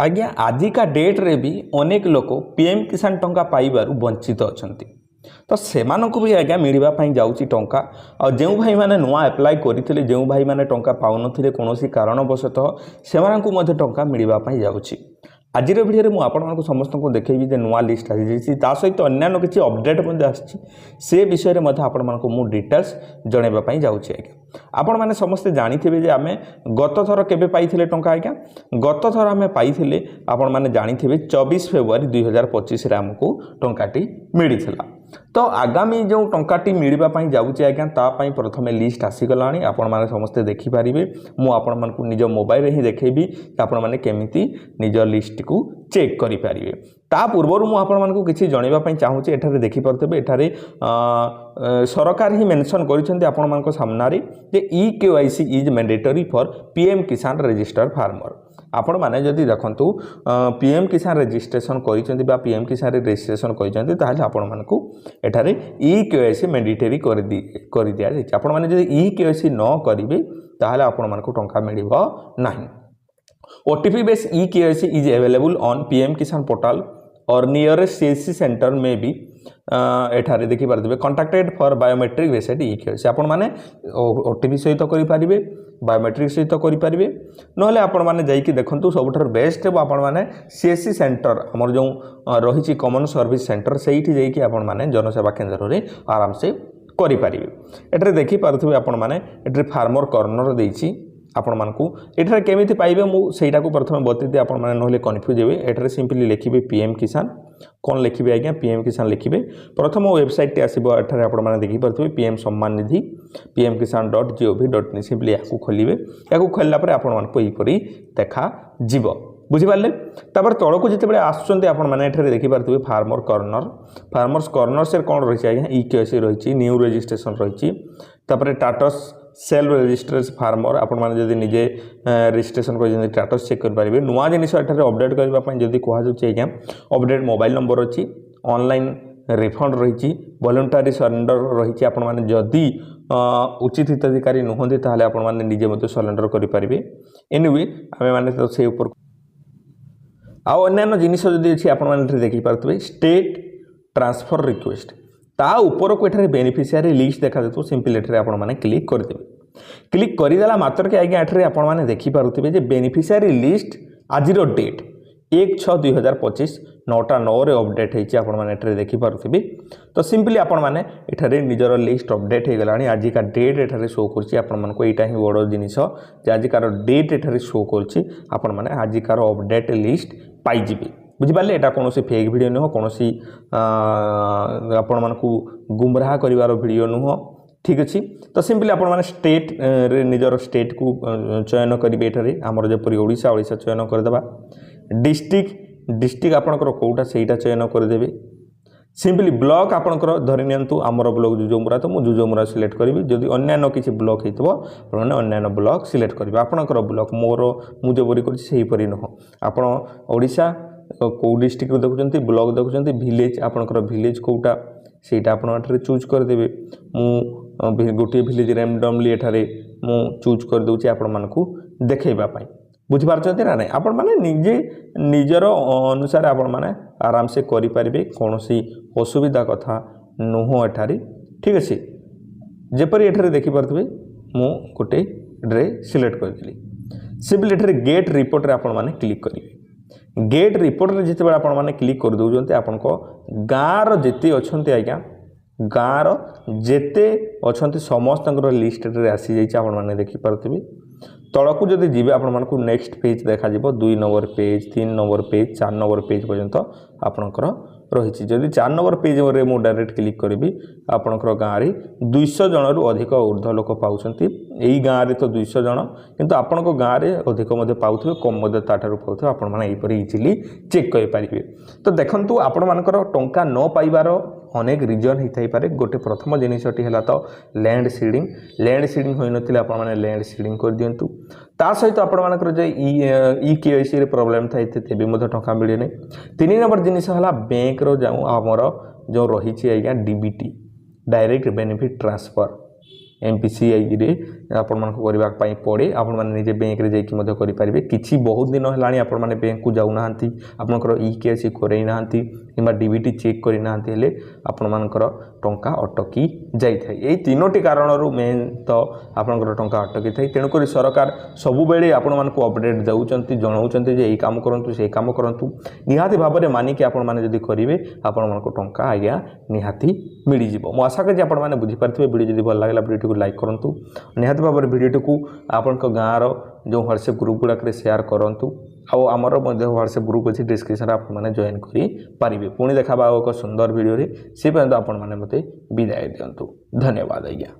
आज्ञा आजिका डेट रे भी अनेक लोक पीएम किसान टंका पाइबारु वंचित अछंती। तो सेमानंकु भी आज्ञा मिलवा पई जाउची टंका और जो भाई माने नुआ अप्लाई करथिले जो भाई माने टंका पाउनथिले कोनोसी कारणवशतः सेमानंकु मध्ये टंका मिलवा पई जाउची। आज भिडियो में आपको समस्त को देखी जे नुआ लिस्ट आसी सहित अन्य किसी अपडेट से विषय में आपको डिटेल्स जनवाई जाऊँगी। आज्ञा आपण मैंने समस्ते जानी आम गत थर के पाई टंका आज्ञा गत थर आम पाई आपण मैंने जानी 24 फेब्रुआरी 2025 आमको टंकाटी मिलता। तो आगामी जो टंकाटी मिलवाई जाऊँगी आज्ञा तापाई प्रथम लिस्ट आसीगला आपण मैंने समस्ते देखिपारे मुझे निज मोबाइल ही देखी आपण मैंने केमिति निज लिस्ट को चेक करें। ता पूर्वर मुझे किसी जनवाई चाहूँगी एठारे देखिपे एठारे सरकार ही मेंशन कर सामने जे EKYC is mandatory for PM किसान रजिस्टर फार्मर। आपण मैंने जदि देखु पीएम किसान रजिस्ट्रेशन कर पीएम किसान रजिस्ट्रेशन कर EKYC मैंडेटरी कर दि जाए। आपण मैंने जदि EKYC न करेंगे ताहले आपण मानकु टंका मिलिबो नाही। OTP based EKYC is available on PM Kisan portal और नियरेस्ट CSC सेंटर में भी एठारे देखि पारथिबे contacted for biometric based EKYC। आपण माने OTP सहित करि पारिबे बायोमेट्रिक सहित करि पारिबे नहले आपण माने जाईकि देखंतु सबठार बेस्ट हे आपण माने CSC सेंटर हमर जो रहिछि कॉमन सर्विस सेंटर सेठी जाईकि आपण माने जनसेवा केंद्र रे आराम से करि पारिबे। एठारे देखि पारथिबे आपण माने एठारे फार्मर कॉर्नर देइछि आपण मानकु एठारे केमिति पाइबे मु सेटा को प्रथम बतेदे आपण माने नहले कन्फ्यूज हेबे। एठारे सिंपली लिखिबे पीएम किसान कौन लिखिबे आज्ञा पीएम किसान लिखिबे प्रथम वेबसाइट टे आसीबो एठारे आपण माने देखि परथिबे PM Samman Nidhi pmkisan.gov.in simply याकू खोलिबे। याकू खोलला परे आपण मानकु एपरि देखा जीवो बुझी पारले। तापर तळको जेतेबेले आसुचंते आपण माने एठारे देखि पारथिबे फार्मर कॉर्नर से कोन रहिछि आज्ञा EKYC रहिछि न्यू रजिस्ट्रेशन रहिछि तापर टाटस सेल्फ रजिस्ट्रेशन फार्मर आपण माने जदि निजे रजिस्ट्रेशन कर स्टेटस चेक कर पारिबे। नुआ जिनिस एठारे अपडेट करबा पई जदि कहा जाउछि आज्ञा अपडेट मोबाइल नंबर अछि ऑनलाइन रिफंड रहिछि वॉलंटरी सरेंडर रहिछि। आपण माने जदि उचित हिताधिकारी नुहंती ताहले आपण माने निजे मते सरेंडर करि पारिबे। एनीवे आमे माने तो से ऊपर आ अन्य जिनिस जदि अछि आपण माने देखि पारथिबे स्टेट ट्रांसफर रिक्वेस्ट ता ऊपर को एठारे बेनिफिशियरी लिस्ट देखा देतो सिंपल एठारे आपण माने क्लिक कर देबे। क्लिक करिदेला मात्र के आज्ञा एठारे आपण माने देखि पारुथिबे जे बेनिफिशियरी लिस्ट आजिरो डेट 1/6/2025 9टा 9 रे अपडेट हेछि आपण माने एठारे देखि पारुथिबे। तो सिंपली आपण माने एठारे निजर लिस्ट अपडेट हे गलानी आजि का डेट एठारे शो करछि आपण मानको एटा ही बडो जिनिस जे आजि कार डेट एठारे शो करछि आपण माने आजि कार अपडेट लिस्ट पाइ जिबे। बुझिपारे एटा कोनोसी फेक वीडियो नुह कोनोसी आपण मानकु गुमराह करिवार वीडियो नुह ठीक अछि। तो सिंपली आपण माने स्टेट रे निजर स्टेट को चयन करिबे। एठारे हमर जेपरि ओडिसा चयन कर देबा डिस्ट्रिक्ट आपनकर कोउटा सेटा चयन कर देबे। सिंपली ब्लॉक आपनकर धरि नियंतु हमर ब्लॉक जुजोमुरा तो मु जुजोमुरा सिलेक्ट करिबि। जदि अन्य किछि ब्लॉक हेतबो माने अन्य ब्लॉक सिलेक्ट करिबे। आपनकर ब्लॉक मोर मु जेपरि करछि सेही परि नुह आपण ओडिसा कौ डिस्ट्रिक्ट देखुंत ब्लॉक देखुंत विलेज आपनकर विलेज कोटा सेटा आपण एठारे चूज कर देबे। मु गोटे विलेज रैंडमली एठारे मु चूज कर दउछि आपण मानकु देखैबा पई। बुझि पारछथि ना नै आपण माने निजे निजर अनुसार आपण माने आराम से करि परिबे कोनोसी असुविधा कथा नुह एठारे ठीक अछि। जेपरि एठारे देखि परथबे मु गोटे ड्रे सिलेक्ट कर देली। सिंपली एठारे गेट रिपोर्ट रे आपण माने क्लिक करिवे। गेट रिपोर्ट रे जिते आपण माने क्लिक कर दउजंते आपनको गाँर जेते अछंती आज्ञा गाँर जेते अछंती समस्तଙ୍କର लिस्ट रे आसी जाइछ आपण माने देखि परथिबे। तळकू जदि जिबे आपण मानकु नेक्स्ट पेज देखा जिवो 2 number page 3 number page 4 number page पर्यंत आपनकर रहिछि। जदि 4 नंबर पेज रे मु डायरेक्ट क्लिक करबी आपनकर गाँ रे 200 जनरु अधिक ऊर्ध्व लोक पाउछंती। एई गाँ रे तो 200 जन किंतु आपनको गाँ रे अधिक मध्ये पाउथिबे कम मध्ये ताठारु पाउथिबे आपण माने एपरि इजिली चेक करि पारिबे। तो देखंतु आपण मानकर टंका न पाइबार अनेक रिजन हिथाई पारे। गोटे प्रथम जिनिसटी है तो लैंड सीडिंग होई नथिले आपण माने लैंड सीडिंग कर दियंतु। ता सहित आपण मानकर जे EKYC रे प्रॉब्लम थाई तेबे मध्ये टंका मिले नै। 3 नंबर जिनिस हला बैंक रो हमर जो रहिछि आज्ञा DBT direct benefit transfer MPCI रे आपण मानक करबा पई पड़े आपण माने निजे बैंक रे जाई मध्य करि परिबे किछि बहुत दिन हेलाणी आपण माने बैंक को जाउ नाहंती आपनकर EKYC करै नाहंती किबा DBT चेक करि नाहंती हेले आपण मानकर टंका अटकी जाई थाई एई तीनोटी कारण रु मेन तो आपनकर टंका अटकी थाई तेनु करी सरकार सबु बेले आपण मानको अपडेट जाउचंती जणाउचंती जे एई काम करंतु से काम करंतु निहाती भाबरे मानि के आपण माने जदी करिवे आपण मानको टंका आज्ञा निहाती मिली जिवो मो आशा करी आपण माने बुझी पारथिबे वीडियो जदी भल लागला वीडियो को लाइक करंतु निहाती भाबरे वीडियो को आपनक गाँर जो व्हाट्सएप ग्रुप गुड़ाक शेयर करंतु आउ आमर व्हाट्सएप ग्रुप अच्छी डिस्क्रिप्शन आप जॉइन करेंगे पुणी देखा एक सुंदर वीडियो से पर्यंत आपण मैंने मत विदाय दिंतु धन्यवाद आज्ञा।